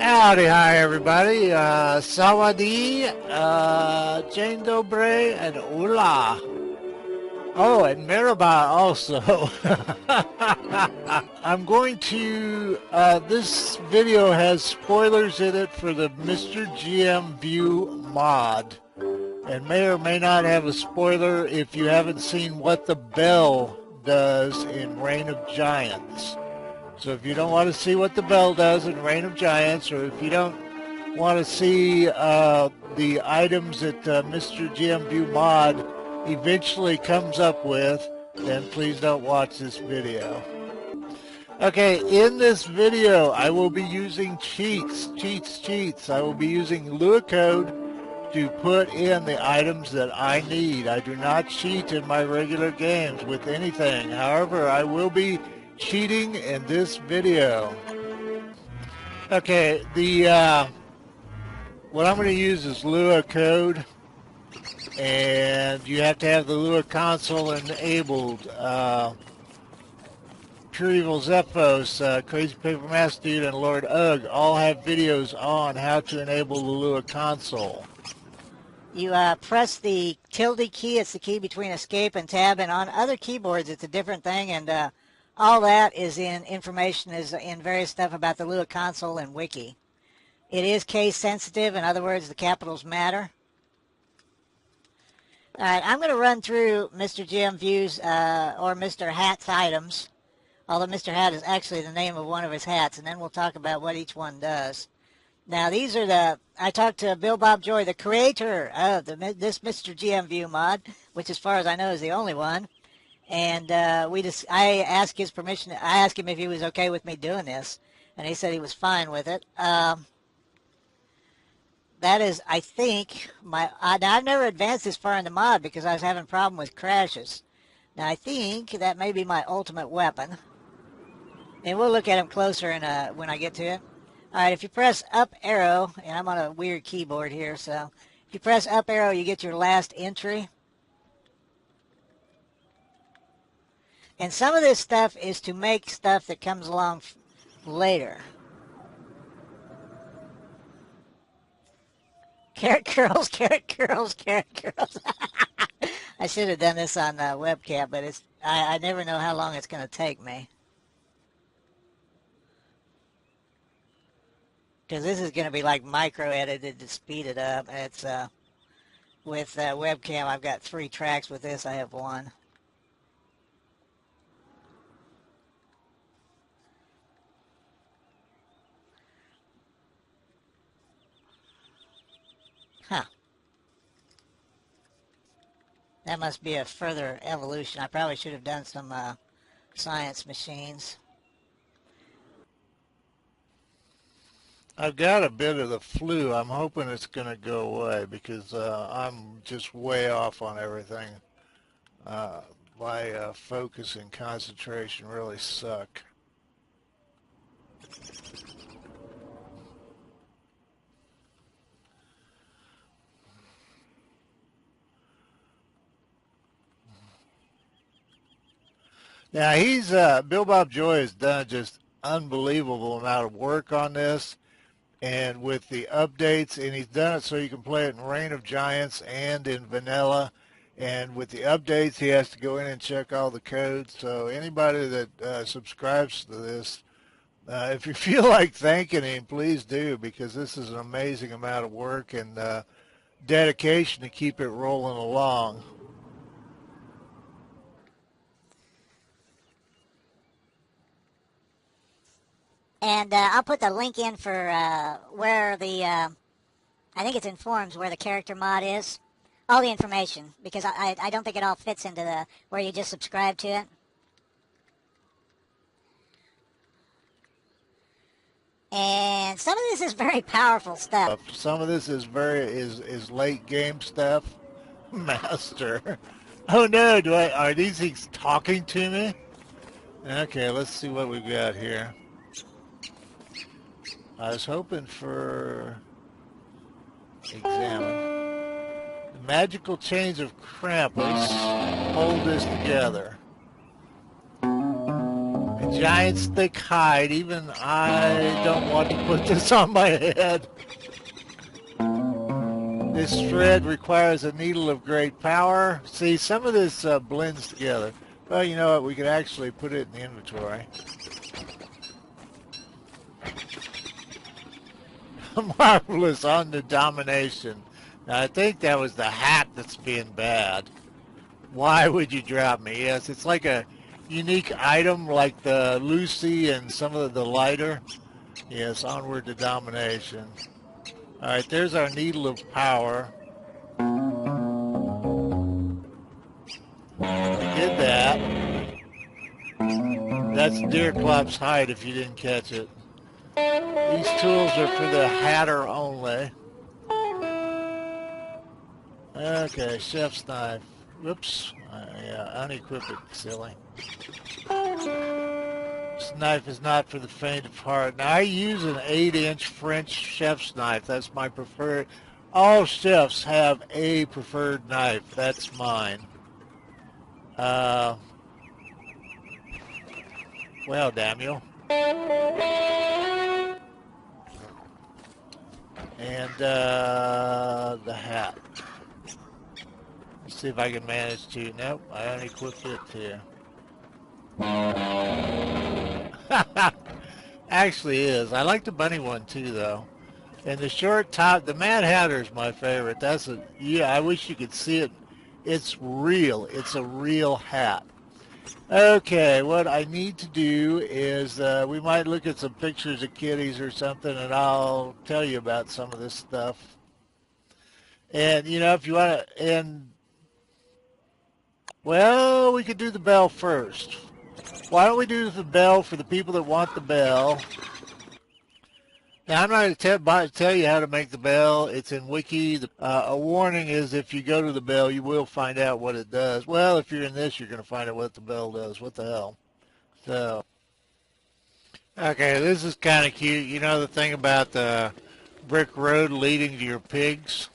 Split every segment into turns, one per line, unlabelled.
Howdy, hi everybody. Sawadee, Jane Dobre, and Ula. Oh, and Miraba also. I'm going to, this video has spoilers in it for the MrGmview mod. And may or may not have a spoiler if you haven't seen what the bell does in Reign of Giants. So if you don't want to see what the bell does in Reign of Giants, or if you don't want to see the items that MrGmview mod eventually comes up with, then please don't watch this video. Okay, in this video, I will be using cheats. I will be using Lua code to put in the items that I need. I do not cheat in my regular games with anything. However, I will be cheating in this video. Okay, what I'm going to use is Lua code, and you have to have the Lua console enabled. Pure Evil Zephos, Crazy Paper Mask Dude, and Lord Ugg all have videos on how to enable the Lua console.
You press the tilde key. It's the key between escape and tab, and on other keyboards it's a different thing, and all that is in information is in various stuff about the Lua console and wiki. It is case sensitive. In other words, the capitals matter. All right, I'm going to run through MrGmviews or Mr. Hat's items, although Mr. Hat is actually the name of one of his hats, and then we'll talk about what each one does. Now, these are I talked to Bill Bob Joy, the creator of this MrGmview mod, which as far as I know is the only one. And I asked his permission. I asked him if he was okay with me doing this, and he said he was fine with it. That is, I think, now I've never advanced this far in the mod because I was having a problem with crashes. Now, I think that may be my ultimate weapon. And we'll look at him closer when I get to it. All right, if you press up arrow, and I'm on a weird keyboard here, so if you press up arrow, you get your last entry. And some of this stuff is to make stuff that comes along later. Carrot curls, carrot curls, carrot curls. I should have done this on webcam, but I never know how long it's going to take me. Because this is going to be like micro-edited to speed it up. It's with webcam, I've got 3 tracks. With this, I have 1. Huh. That must be a further evolution. I probably should have done some science machines.
I've got a bit of the flu. I'm hoping it's going to go away because I'm just way off on everything. My focus and concentration really suck. Now Bill Bob Joy has done just unbelievable amount of work on this, and with the updates, and he's done it so you can play it in Reign of Giants and in vanilla, and with the updates he has to go in and check all the codes. So anybody that subscribes to this, if you feel like thanking him, please do, because this is an amazing amount of work and dedication to keep it rolling along.
And I'll put the link in for where I think it's in forums where the character mod is. All the information, because I don't think it all fits into where you just subscribe to it. And some of this is very powerful stuff.
Some of this is is late game stuff. Master. Oh no, are these things talking to me? Okay, let's see what we've got here. I was hoping for examine. The magical chains of Krampus hold this together. And giant's thick hide. Even I don't want to put this on my head. This thread requires a needle of great power. See, some of this blends together. Well, you know what? We could actually put it in the inventory. Marvelous on the domination. Now, I think that was the hat that's being bad. Why would you drop me? Yes, it's like a unique item like the Lucy and some of the lighter. Yes, onward to domination. All right, there's our needle of power. We did that. That's Deerclops hide if you didn't catch it. These tools are for the hatter only. Okay, chef's knife. Whoops. Yeah, unequip it, silly. This knife is not for the faint of heart. Now, I use an 8-inch French chef's knife. That's my preferred. All chefs have a preferred knife. That's mine. Well, damn you. And the hat. Let's see if I can manage to. Nope, I unequipped it too. Actually is. I like the bunny one too, though. And the short top, the Mad Hatter is my favorite. That's a, yeah, I wish you could see it. It's real. It's a real hat. Okay, what I need to do is we might look at some pictures of kitties or something, and I'll tell you about some of this stuff. And, you know, if you want to, and, well, we could do the bell first. Why don't we do the bell for the people that want the bell? Now, I'm not going to tell you how to make the bell. It's in Wiki. A warning is if you go to the bell, you will find out what it does. Well, if you're in this, you're going to find out what the bell does. What the hell? So, okay, this is kind of cute. You know the thing about the brick road leading to your pigs?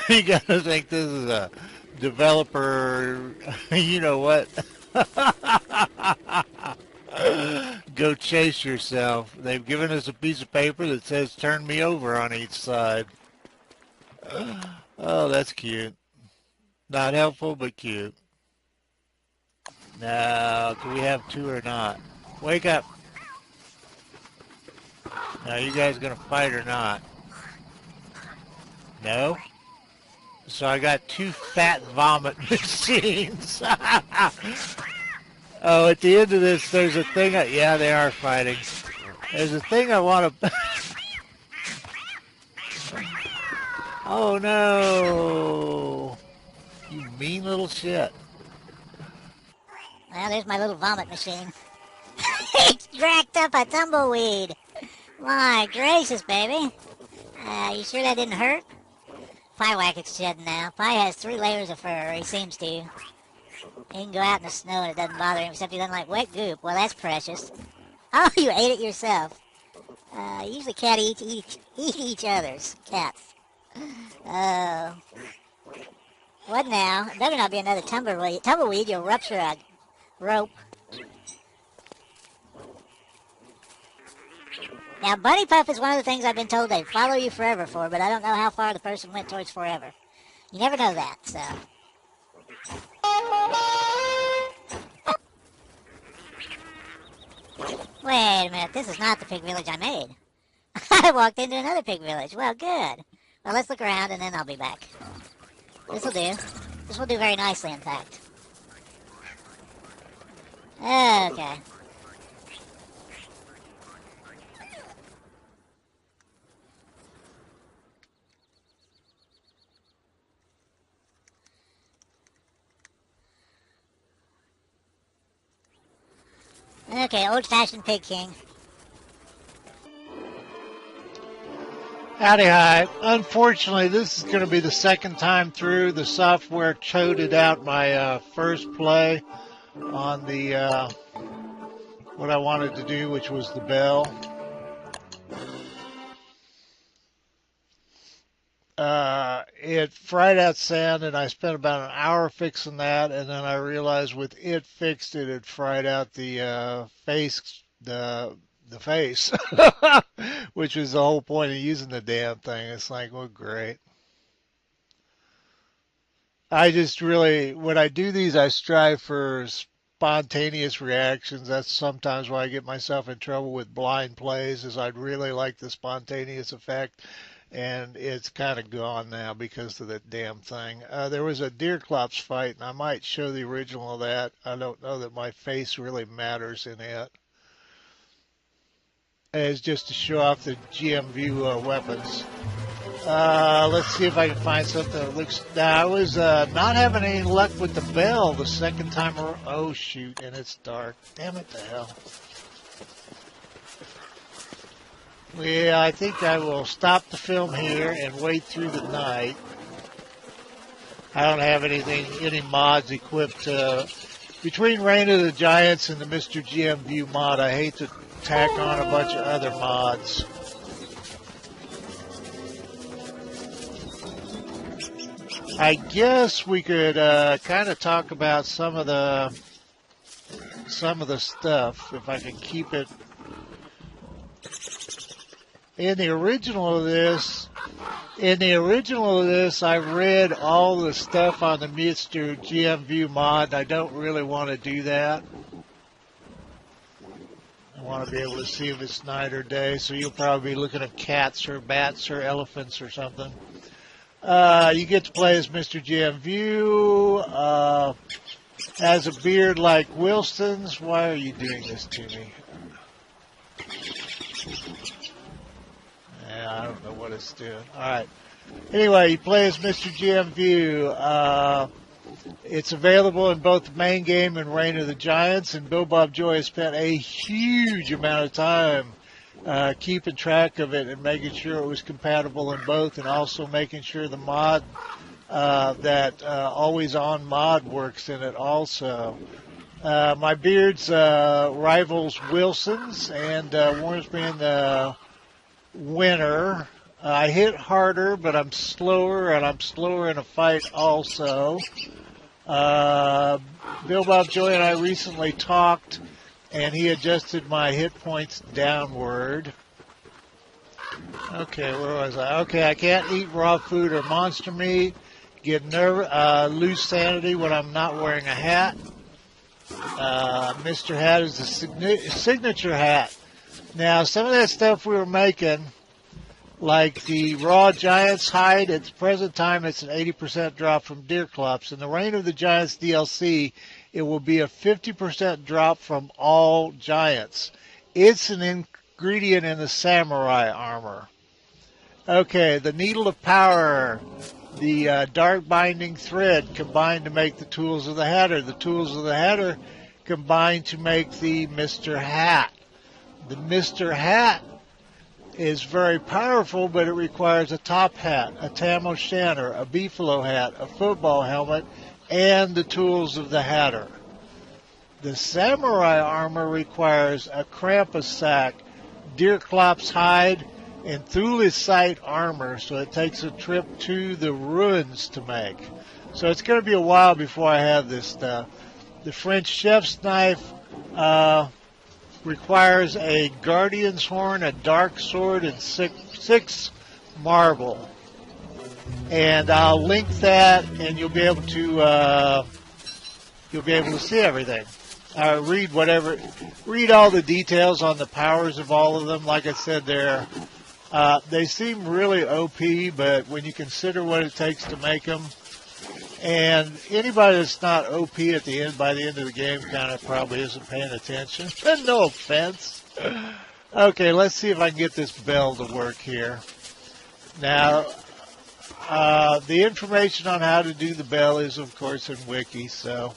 You got to think this is a developer, you know what? Go chase yourself. They've given us a piece of paper that says turn me over on each side. Oh, that's cute. Not helpful, but cute. Now, do we have two or not? Wake up. Now, you guys gonna fight or not? No? So I got two fat vomit machines. Oh, at the end of this, there's a thing. Yeah, they are fighting. There's a thing I want to. Oh no! You mean little shit.
Well, there's my little vomit machine. It's dragged up a tumbleweed. My gracious, baby. You sure that didn't hurt? Piewacket's shedding now. Pie has 3 layers of fur, or he seems to. He can go out in the snow and it doesn't bother him, except he doesn't like wet goop. Well, that's precious. Oh, you ate it yourself. Usually cats eat each other's. Cats. Oh. What now? It better not be another tumbleweed. Tumbleweed, you'll rupture a rope. Now, Bunny Puff is one of the things I've been told they follow you forever for, but I don't know how far the person went towards forever. You never know that, so. Wait a minute, this is not the pig village I made. I walked into another pig village. Well, good. Well, let's look around and then I'll be back. This'll do. This will do very nicely, in fact. Okay. Okay, old-fashioned Pig King.
Howdy hi. Unfortunately, this is going to be the second time through. The software toted out my first play on the what I wanted to do, which was the bell. it fried out sand, and I spent about an hour fixing that, and then I realized with it fixed, it had fried out the the face, which was the whole point of using the damn thing. It's like, well, great. I just really, when I do these, I strive for spontaneous reactions. That's sometimes why I get myself in trouble with blind plays, is I'd really like the spontaneous effect, and it's kind of gone now because of that damn thing. There was a Deerclops fight, and I might show the original of that. I don't know that my face really matters in it. It's just to show off the GMView weapons. Let's see if I can find something that looks... Now, I was not having any luck with the bell the second time around. Oh, shoot, and it's dark. Damn it to hell. Yeah, I think I will stop the film here and wait through the night. I don't have any mods equipped. Between Reign of the Giants and the MrGmview mod, I hate to tack on a bunch of other mods. I guess we could kind of talk about some of the stuff, if I can keep it. In the original of this, I read all the stuff on the MrGmview mod. I don't really want to do that. I want to be able to see if it's night or day, so you'll probably be looking at cats or bats or elephants or something. You get to play as MrGmview, has a beard like Wilson's. Why are you doing this to me? Yeah, I don't know what it's doing. Alright. Anyway, you play as MrGmview. It's available in both the main game and Reign of the Giants, and Bill Bob Joy has spent a huge amount of time keeping track of it and making sure it was compatible in both, and also making sure the mod, that Always On mod works in it also. My beard's rivals Wilson's and warns me in the winter. I hit harder, but I'm slower, and I'm slower in a fight also. Bill Bob Joy and I recently talked, and he adjusted my hit points downward. Okay, where was I? Okay, I can't eat raw food or monster meat. Get lose sanity when I'm not wearing a hat. Mr. Hat is the signature hat. Now, some of that stuff we were making, like the raw Giants hide, at the present time it's an 80% drop from Deerclops. In the Reign of the Giants DLC, it will be a 50% drop from all Giants. It's an ingredient in the samurai armor. Okay, the Needle of Power, the dark binding thread combined to make the Tools of the Hatter. The Tools of the Hatter combined to make the Mr. Hat. The Mr. Hat is very powerful, but it requires a top hat, a tam o' shanter, a beefalo hat, a football helmet, and the Tools of the Hatter. The samurai armor requires a Krampus sack, Deerclops hide, and thulicite armor, so it takes a trip to the ruins to make. So it's going to be a while before I have this stuff. The French chef's knife requires a guardian's horn, a dark sword, and six marble. And I'll link that, and you'll be able to see everything. Read all the details on the powers of all of them. Like I said, they seem really OP, but when you consider what it takes to make them, and anybody that's not OP by the end of the game kind of probably isn't paying attention. No offense. Okay, let's see if I can get this bell to work here. Now, the information on how to do the bell is, of course, in Wiki, so...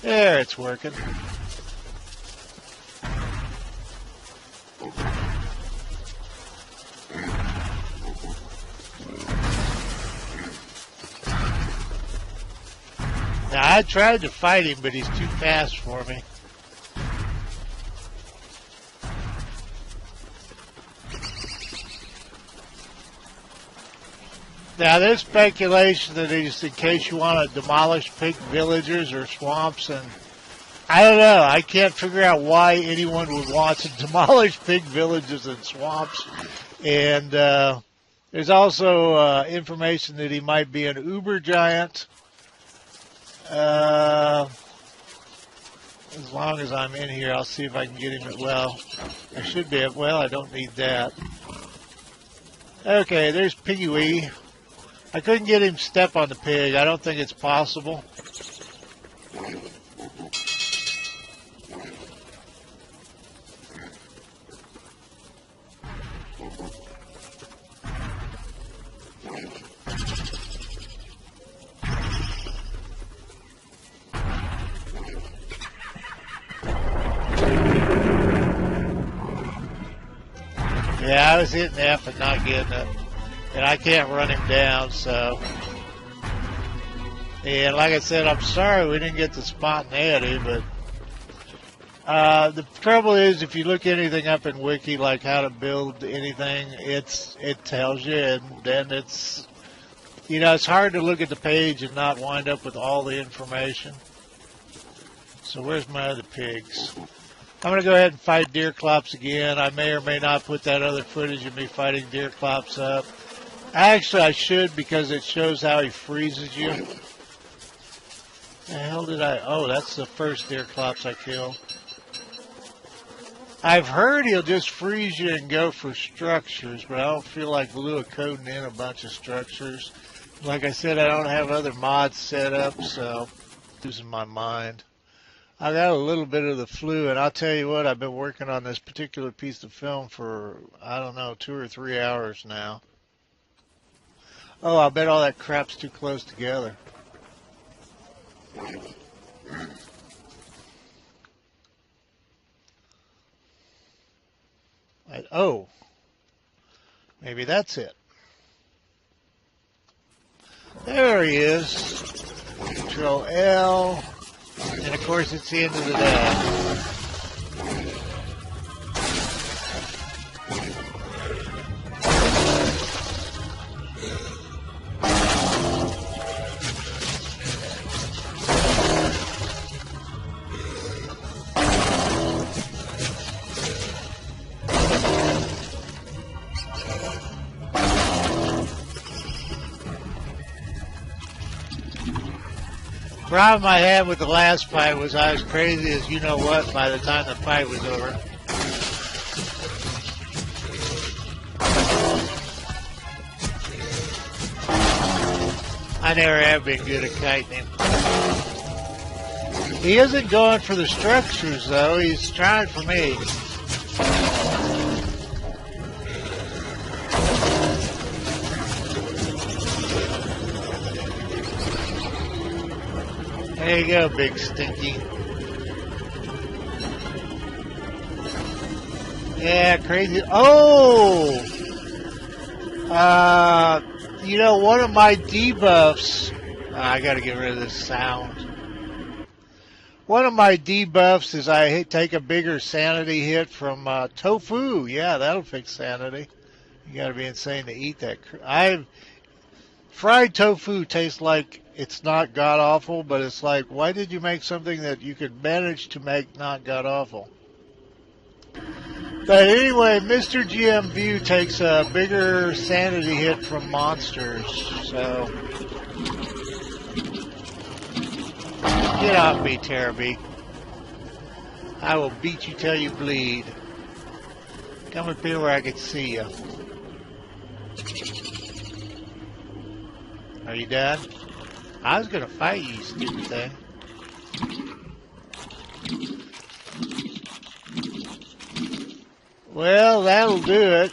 There, it's working. Now, I tried to fight him, but he's too fast for me. Now, there's speculation that it's in case you want to demolish pig villages or swamps, and I don't know. I can't figure out why anyone would want to demolish pig villages and swamps. And there's also information that he might be an uber giant. As long as I'm in here, I'll see if I can get him. Well, I should be. Well, I don't need that. Okay, there's Piggy Wee. I couldn't get him to step on the pig. I don't think it's possible. Yeah, I was hitting F and not getting it. And I can't run him down, so. And like I said, I'm sorry we didn't get the spontaneity, but the trouble is if you look anything up in Wiki, like how to build anything, it tells you, and then it's, you know, it's hard to look at the page and not wind up with all the information. So where's my other pigs? I'm going to go ahead and fight Deerclops again. I may or may not put that other footage of me fighting Deerclops up. Actually, I should, because it shows how he freezes you. The hell did I... Oh, that's the first Deerclops I killed. I've heard he'll just freeze you and go for structures, but I don't feel like coding in a bunch of structures. Like I said, I don't have other mods set up, so I'm losing my mind. I got a little bit of the flu, and I'll tell you what, I've been working on this particular piece of film for, I don't know, 2 or 3 hours now. Oh, I bet all that crap's too close together. Oh, maybe that's it. There he is. Control L. And of course, it's the end of the day. The problem I had with the last fight was I was crazy as you know what by the time the fight was over. I never have been good at kiting him. He isn't going for the structures though, he's trying for me. There you go, big stinky. Yeah, crazy. Oh! You know, one of my debuffs... I gotta get rid of this sound. One of my debuffs is I take a bigger sanity hit from tofu. Yeah, that'll fix sanity. You gotta be insane to eat that. Fried tofu tastes like it's not god-awful, but it's like, why did you make something that you could manage to make not god-awful? But anyway, MrGmview takes a bigger sanity hit from monsters, so... Get off me, Terrabee. I will beat you till you bleed. Come up here where I can see you. Are you done? I was gonna fight you, stupid thing. Well, that'll do it.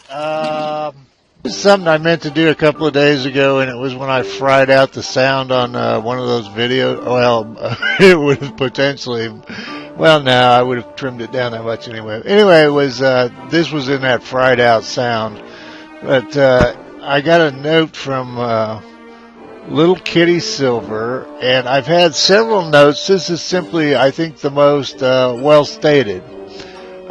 This is something I meant to do a couple of days ago, and it was when I fried out the sound on one of those videos. Well, it would have potentially... Well, no, I would have trimmed it down that much anyway. Anyway, it was this was in that fried out sound. But I got a note from Little Kitty Silver, and I've had several notes. This is simply, I think, the most well stated.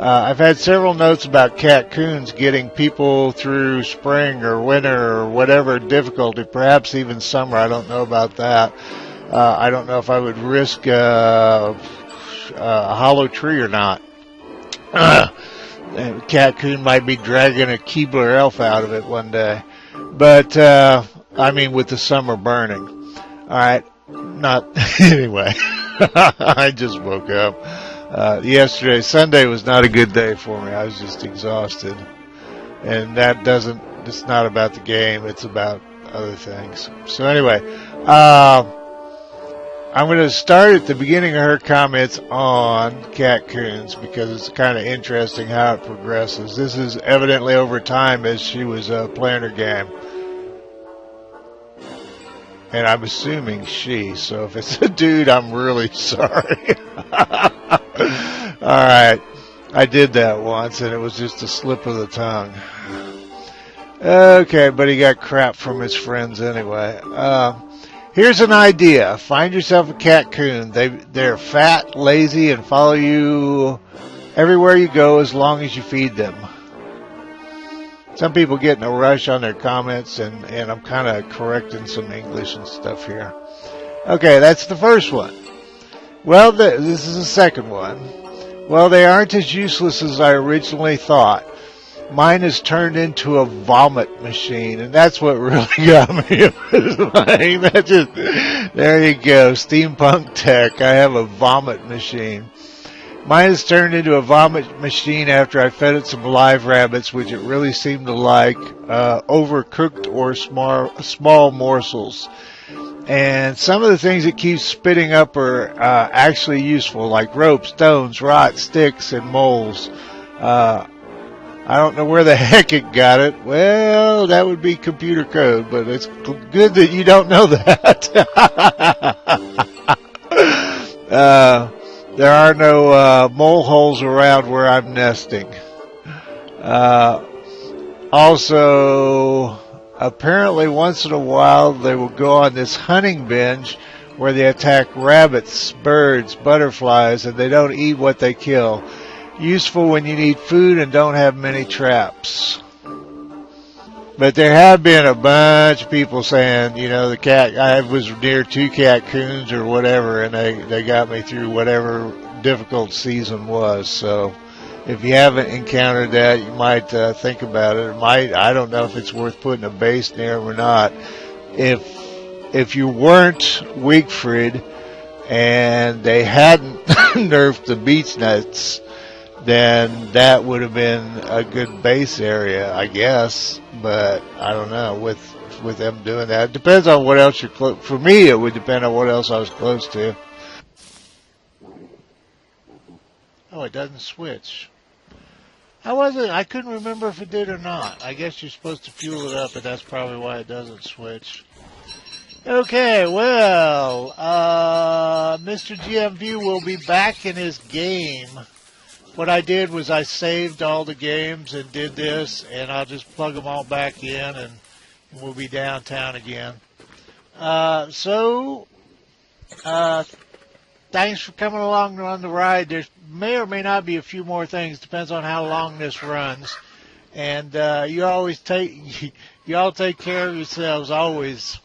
I've had several notes about Catcoons getting people through spring or winter or whatever difficulty, perhaps even summer. I don't know about that. I don't know if I would risk a hollow tree or not. Catcoon might be dragging a Keebler elf out of it one day. But, I mean, with the summer burning. Alright, not, anyway. I just woke up. Yesterday, Sunday was not a good day for me. I was just exhausted. And it's not about the game, it's about other things. So anyway, I'm going to start at the beginning of her comments on Catcoons because it's kind of interesting how it progresses. This is evidently over time as she was playing her game. And I'm assuming she, so if it's a dude, I'm really sorry. Alright, I did that once and it was just a slip of the tongue. Okay, but he got crap from his friends anyway. Here's an idea. Find yourself a Catcoon. They're fat, lazy, and follow you everywhere you go as long as you feed them. Some people get in a rush on their comments, and I'm kind of correcting some English and stuff here. Okay, that's the first one. Well, this is the second one. Well, they aren't as useless as I originally thought. Mine has turned into a vomit machine, and that's what really got me. There you go, steampunk tech. I have a vomit machine. Mine has turned into a vomit machine after I fed it some live rabbits, which it really seemed to like, overcooked or small morsels. And some of the things it keeps spitting up are actually useful, like rope, stones, rot, sticks, and moles. I don't know where the heck it got it. Well, that would be computer code, but it's good that you don't know that. There are no mole holes around where I'm nesting. Also, apparently once in a while they will go on this hunting binge where they attack rabbits, birds, butterflies, and they don't eat what they kill. Useful when you need food and don't have many traps. But there have been a bunch of people saying, you know, I was near 2 Catcoons or whatever, and they got me through whatever difficult season was. So if you haven't encountered that, you might think about it. I don't know if it's worth putting a base near them or not. If you weren't Wigfrid and they hadn't nerfed the beech nuts, then that would have been a good base area, I guess. But I don't know with them doing that. It depends on what else you're close. For me, it would depend on what else I was close to. Oh, it doesn't switch. I couldn't remember if it did or not. I guess you're supposed to fuel it up, and that's probably why it doesn't switch. Okay, well, MrGmview will be back in his game. What I did was I saved all the games and did this, and I'll just plug them all back in, and we'll be downtown again. Thanks for coming along on the ride. There may or may not be a few more things. Depends on how long this runs. And you all take care of yourselves always.